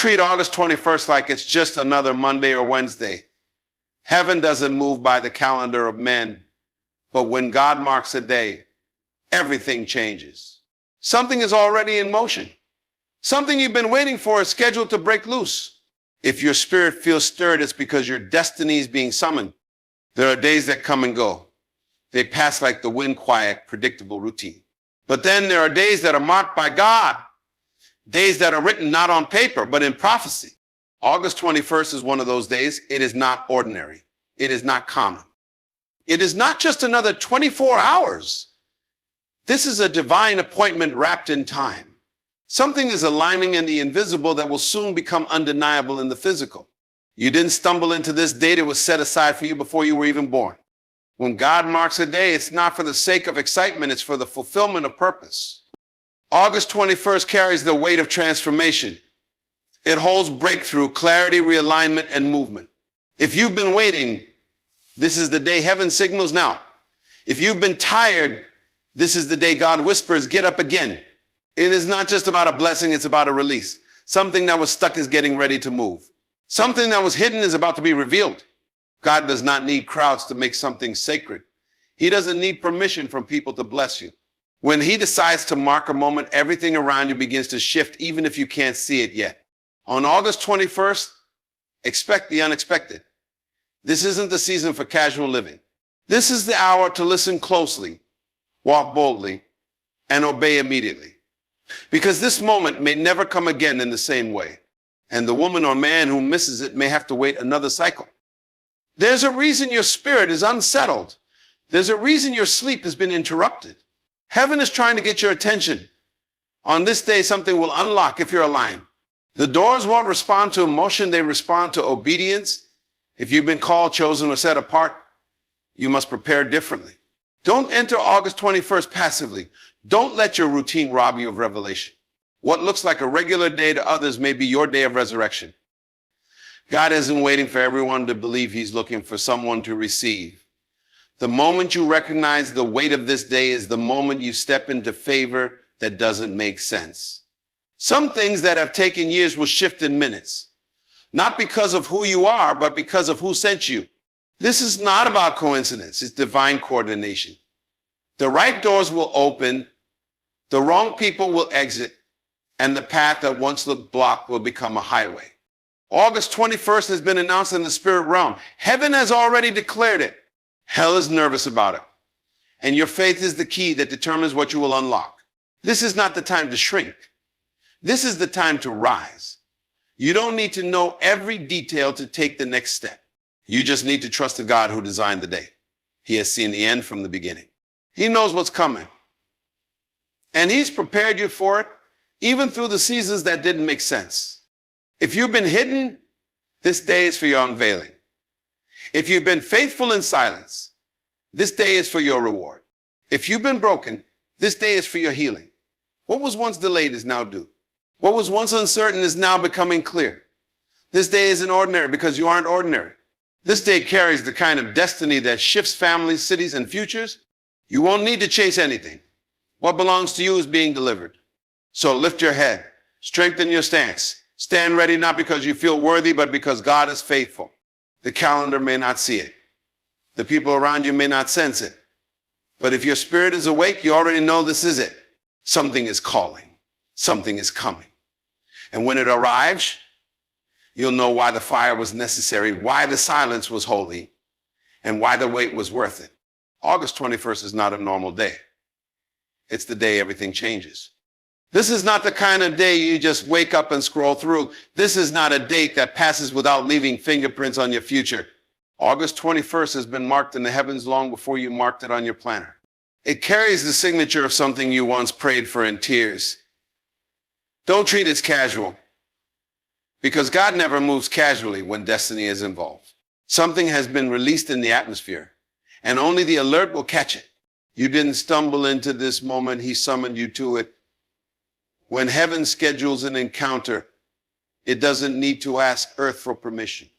treat August 21st like it's just another Monday or Wednesday. Heaven doesn't move by the calendar of men, but when God marks a day, everything changes. Something is already in motion. Something you've been waiting for is scheduled to break loose. If your spirit feels stirred, it's because your destiny is being summoned. There are days that come and go. They pass like the wind, quiet, predictable routine. But then there are days that are marked by God. Days that are written not on paper, but in prophecy. August 21st is one of those days. It is not ordinary. It is not common. It is not just another 24 hours. This is a divine appointment wrapped in time. Something is aligning in the invisible that will soon become undeniable in the physical. You didn't stumble into this date. It was set aside for you before you were even born. When God marks a day, it's not for the sake of excitement. It's for the fulfillment of purpose. August 21st carries the weight of transformation. It holds breakthrough, clarity, realignment, and movement. If you've been waiting, this is the day heaven signals now. If you've been tired, this is the day God whispers, get up again. It is not just about a blessing, it's about a release. Something that was stuck is getting ready to move. Something that was hidden is about to be revealed. God does not need crowds to make something sacred. He doesn't need permission from people to bless you. When he decides to mark a moment, everything around you begins to shift, even if you can't see it yet. On August 21st, expect the unexpected. This isn't the season for casual living. This is the hour to listen closely, walk boldly, and obey immediately. Because this moment may never come again in the same way. And the woman or man who misses it may have to wait another cycle. There's a reason your spirit is unsettled. There's a reason your sleep has been interrupted. Heaven is trying to get your attention. On this day, something will unlock if you're aligned. The doors won't respond to emotion, they respond to obedience. If you've been called, chosen, or set apart, you must prepare differently. Don't enter August 21st passively. Don't let your routine rob you of revelation. What looks like a regular day to others may be your day of resurrection. God isn't waiting for everyone to believe he's looking for someone to receive. The moment you recognize the weight of this day is the moment you step into favor that doesn't make sense. Some things that have taken years will shift in minutes, not because of who you are, but because of who sent you. This is not about coincidence. It's divine coordination. The right doors will open, the wrong people will exit, and the path that once looked blocked will become a highway. August 21st has been announced in the spirit realm. Heaven has already declared it. Hell is nervous about it. And your faith is the key that determines what you will unlock. This is not the time to shrink. This is the time to rise. You don't need to know every detail to take the next step. You just need to trust the God who designed the day. He has seen the end from the beginning. He knows what's coming. And he's prepared you for it, even through the seasons that didn't make sense. If you've been hidden, this day is for your unveiling. If you've been faithful in silence, this day is for your reward. If you've been broken, this day is for your healing. What was once delayed is now due. What was once uncertain is now becoming clear. This day isn't ordinary because you aren't ordinary. This day carries the kind of destiny that shifts families, cities, and futures. You won't need to chase anything. What belongs to you is being delivered. So lift your head, strengthen your stance, stand ready not because you feel worthy, but because God is faithful. The calendar may not see it. The people around you may not sense it. But if your spirit is awake, you already know this is it. Something is calling. Something is coming. And when it arrives, you'll know why the fire was necessary, why the silence was holy, and why the wait was worth it. August 21st is not a normal day. It's the day everything changes. This is not the kind of day you just wake up and scroll through. This is not a date that passes without leaving fingerprints on your future. August 21st has been marked in the heavens long before you marked it on your planner. It carries the signature of something you once prayed for in tears. Don't treat it as casual, because God never moves casually when destiny is involved. Something has been released in the atmosphere, and only the alert will catch it. You didn't stumble into this moment. He summoned you to it. When heaven schedules an encounter, it doesn't need to ask earth for permission.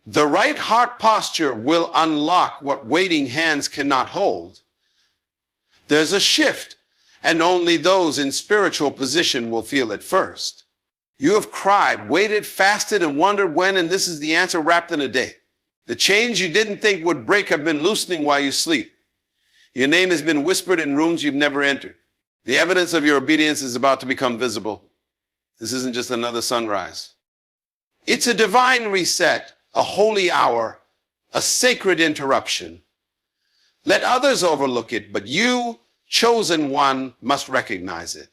The right heart posture will unlock what waiting hands cannot hold. There's a shift, and only those in spiritual position will feel it first. You have cried, waited, fasted, and wondered when, and this is the answer wrapped in a day. The chains you didn't think would break have been loosening while you sleep. Your name has been whispered in rooms you've never entered. The evidence of your obedience is about to become visible. This isn't just another sunrise. It's a divine reset, a holy hour, a sacred interruption. Let others overlook it, but you, chosen one, must recognize it.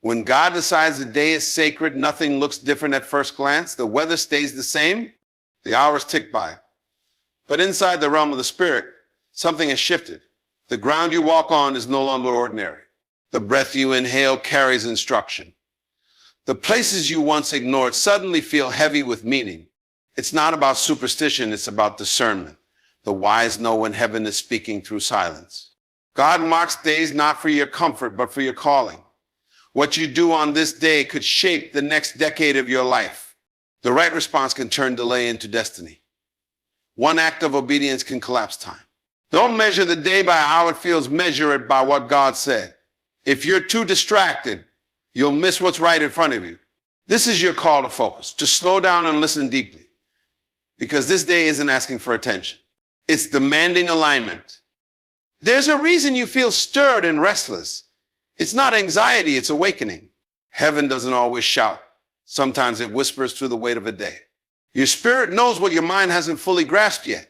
When God decides the day is sacred, nothing looks different at first glance. The weather stays the same. The hours tick by. But inside the realm of the spirit, something has shifted. The ground you walk on is no longer ordinary. The breath you inhale carries instruction. The places you once ignored suddenly feel heavy with meaning. It's not about superstition, it's about discernment. The wise know when heaven is speaking through silence. God marks days not for your comfort, but for your calling. What you do on this day could shape the next decade of your life. The right response can turn delay into destiny. One act of obedience can collapse time. Don't measure the day by how it feels, measure it by what God said. If you're too distracted, you'll miss what's right in front of you. This is your call to focus, to slow down and listen deeply. Because this day isn't asking for attention. It's demanding alignment. There's a reason you feel stirred and restless. It's not anxiety, it's awakening. Heaven doesn't always shout. Sometimes it whispers through the weight of a day. Your spirit knows what your mind hasn't fully grasped yet.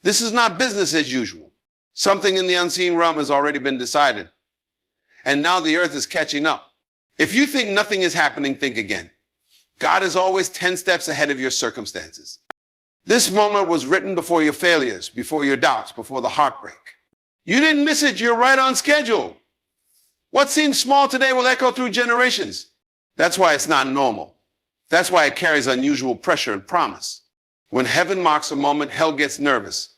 This is not business as usual. Something in the unseen realm has already been decided. And now the earth is catching up. If you think nothing is happening, think again. God is always 10 steps ahead of your circumstances. This moment was written before your failures, before your doubts, before the heartbreak. You didn't miss it, you're right on schedule. What seems small today will echo through generations. That's why it's not normal. That's why it carries unusual pressure and promise. When heaven marks a moment, hell gets nervous.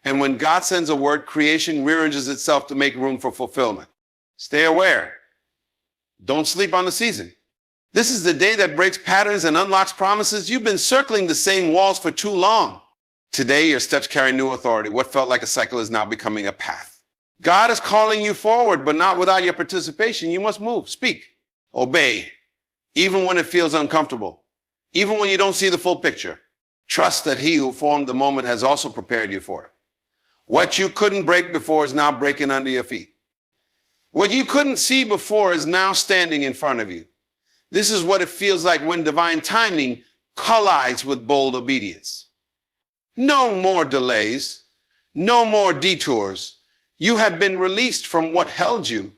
And when God sends a word, creation rearranges itself to make room for fulfillment. Stay aware. Don't sleep on the season. This is the day that breaks patterns and unlocks promises. You've been circling the same walls for too long. Today, your steps carry new authority. What felt like a cycle is now becoming a path. God is calling you forward, but not without your participation. You must move, speak, obey, even when it feels uncomfortable, even when you don't see the full picture. Trust that he who formed the moment has also prepared you for it. What you couldn't break before is now breaking under your feet. What you couldn't see before is now standing in front of you. This is what it feels like when divine timing collides with bold obedience. No more delays, no more detours. You have been released from what held you.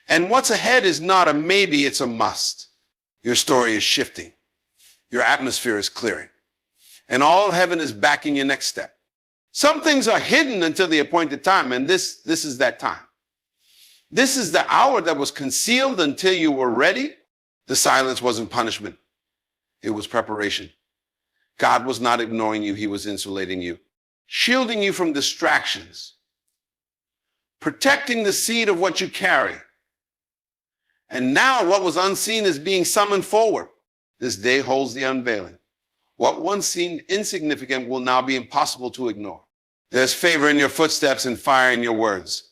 And what's ahead is not a maybe, it's a must. Your story is shifting. Your atmosphere is clearing. And all of heaven is backing your next step. Some things are hidden until the appointed time, and this is that time. This is the hour that was concealed until you were ready. The silence wasn't punishment. It was preparation. God was not ignoring you. He was insulating you, shielding you from distractions, protecting the seed of what you carry. And now what was unseen is being summoned forward. This day holds the unveiling. What once seemed insignificant will now be impossible to ignore. There's favor in your footsteps and fire in your words.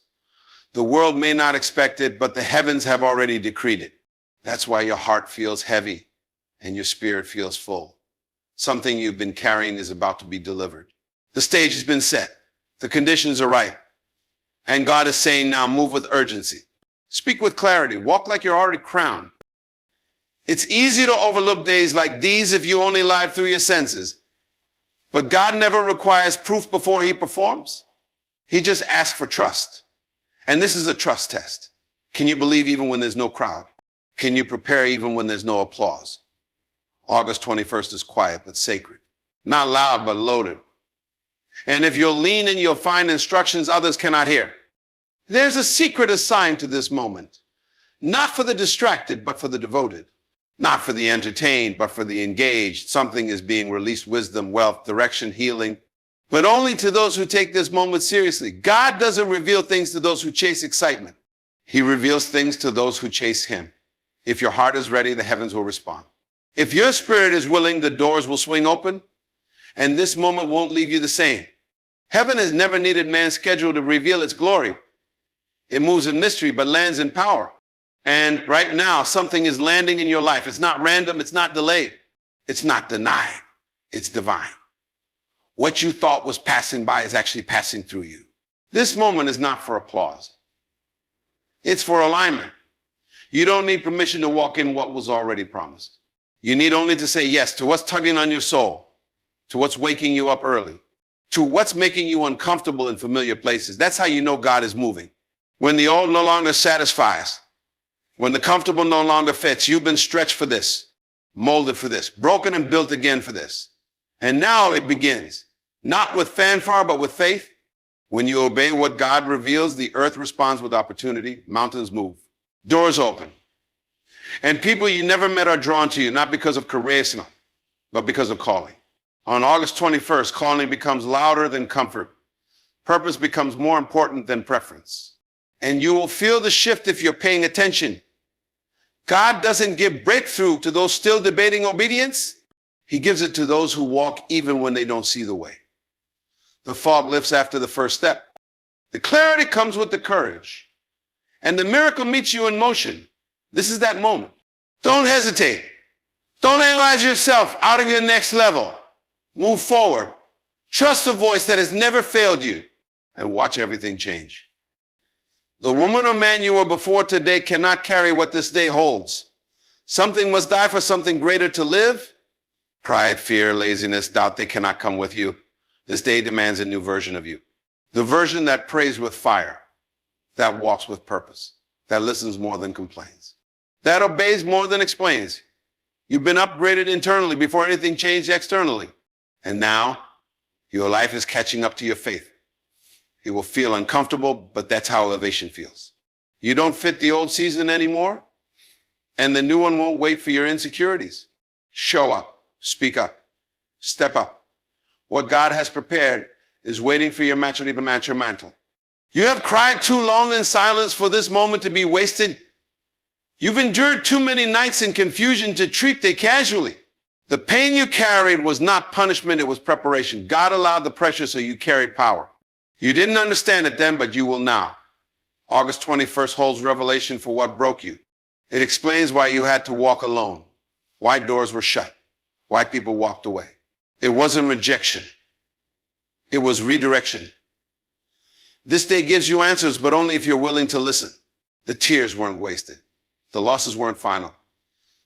The world may not expect it, but the heavens have already decreed it. That's why your heart feels heavy and your spirit feels full. Something you've been carrying is about to be delivered. The stage has been set. The conditions are right. And God is saying now, move with urgency. Speak with clarity. Walk like you're already crowned. It's easy to overlook days like these if you only live through your senses. But God never requires proof before he performs. He just asks for trust. And this is a trust test. Can you believe even when there's no crowd? Can you prepare even when there's no applause? August 21st is quiet but sacred. Not loud but loaded. And if you'll lean in, you'll find instructions others cannot hear. There's a secret assigned to this moment. Not for the distracted, but for the devoted. Not for the entertained, but for the engaged. Something is being released: wisdom, wealth, direction, healing. But only to those who take this moment seriously. God doesn't reveal things to those who chase excitement. He reveals things to those who chase him. If your heart is ready, the heavens will respond. If your spirit is willing, the doors will swing open, and this moment won't leave you the same. Heaven has never needed man's schedule to reveal its glory. It moves in mystery, but lands in power. And right now, something is landing in your life. It's not random. It's not delayed. It's not denied. It's divine. What you thought was passing by is actually passing through you. This moment is not for applause. It's for alignment. You don't need permission to walk in what was already promised. You need only to say yes to what's tugging on your soul, to what's waking you up early, to what's making you uncomfortable in familiar places. That's how you know God is moving. When the old no longer satisfies, when the comfortable no longer fits, you've been stretched for this, molded for this, broken and built again for this. And now it begins, not with fanfare, but with faith. When you obey what God reveals, the earth responds with opportunity, mountains move, doors open. And people you never met are drawn to you, not because of charisma, but because of calling. On August 21st, calling becomes louder than comfort. Purpose becomes more important than preference. And you will feel the shift if you're paying attention. God doesn't give breakthrough to those still debating obedience. He gives it to those who walk even when they don't see the way. The fog lifts after the first step. The clarity comes with the courage. And the miracle meets you in motion. This is that moment. Don't hesitate. Don't analyze yourself out of your next level. Move forward. Trust the voice that has never failed you and watch everything change. The woman or man you were before today cannot carry what this day holds. Something must die for something greater to live. Pride, fear, laziness, doubt, they cannot come with you. This day demands a new version of you. The version that prays with fire, that walks with purpose, that listens more than complains, that obeys more than explains. You've been upgraded internally before anything changed externally. And now your life is catching up to your faith. It will feel uncomfortable, but that's how elevation feels. You don't fit the old season anymore, and the new one won't wait for your insecurities. Show up, speak up, step up. What God has prepared is waiting for your maturity to match your mantle. You have cried too long in silence for this moment to be wasted. You've endured too many nights in confusion to treat it casually. The pain you carried was not punishment, it was preparation. God allowed the pressure so you carried power. You didn't understand it then, but you will now. August 21st holds revelation for what broke you. It explains why you had to walk alone, why doors were shut, why people walked away. It wasn't rejection. It was redirection. This day gives you answers, but only if you're willing to listen. The tears weren't wasted. The losses weren't final.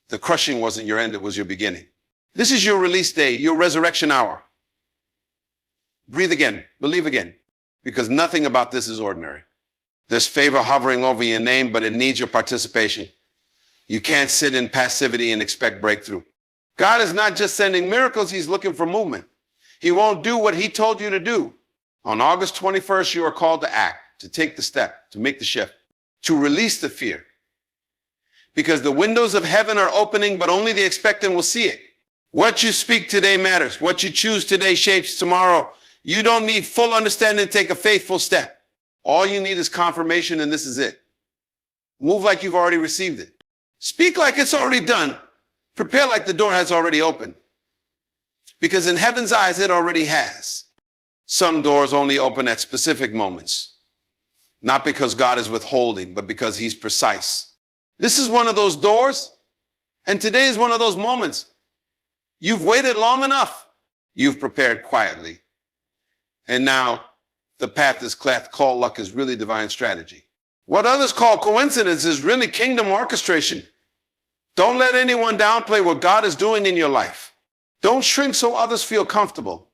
The crushing wasn't your end, it was your beginning. This is your release day, your resurrection hour. Breathe again, believe again, because nothing about this is ordinary. There's favor hovering over your name, but it needs your participation. You can't sit in passivity and expect breakthrough. God is not just sending miracles, he's looking for movement. He won't do what he told you to do. On August 21st, you are called to act, to take the step, to make the shift, to release the fear. Because the windows of heaven are opening, but only the expectant will see it. What you speak today matters. What you choose today shapes tomorrow. You don't need full understanding to take a faithful step. All you need is confirmation, and this is it. Move like you've already received it. Speak like it's already done. Prepare like the door has already opened. Because in heaven's eyes, it already has. Some doors only open at specific moments. Not because God is withholding, but because he's precise. This is one of those doors, and today is one of those moments. You've waited long enough. You've prepared quietly. And now the path is called luck is really divine strategy. What others call coincidence is really kingdom orchestration. Don't let anyone downplay what God is doing in your life. Don't shrink so others feel comfortable.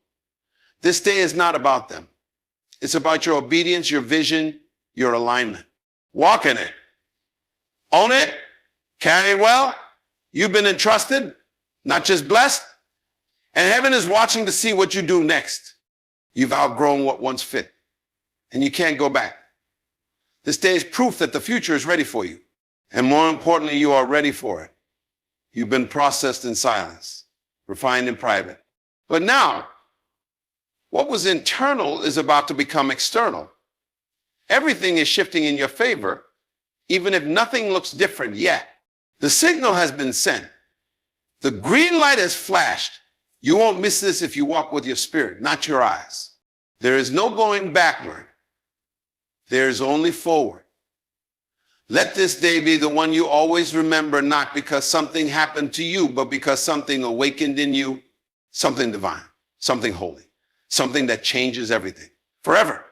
This day is not about them. It's about your obedience, your vision, your alignment. Walk in it. Own it. Carry it well. You've been entrusted, not just blessed. And heaven is watching to see what you do next. You've outgrown what once fit, and you can't go back. This day is proof that the future is ready for you. And more importantly, you are ready for it. You've been processed in silence, refined in private. But now, what was internal is about to become external. Everything is shifting in your favor, even if nothing looks different yet. The signal has been sent. The green light has flashed. You won't miss this if you walk with your spirit, not your eyes. There is no going backward. There is only forward. Let this day be the one you always remember, not because something happened to you, but because something awakened in you, something divine, something holy, something that changes everything forever.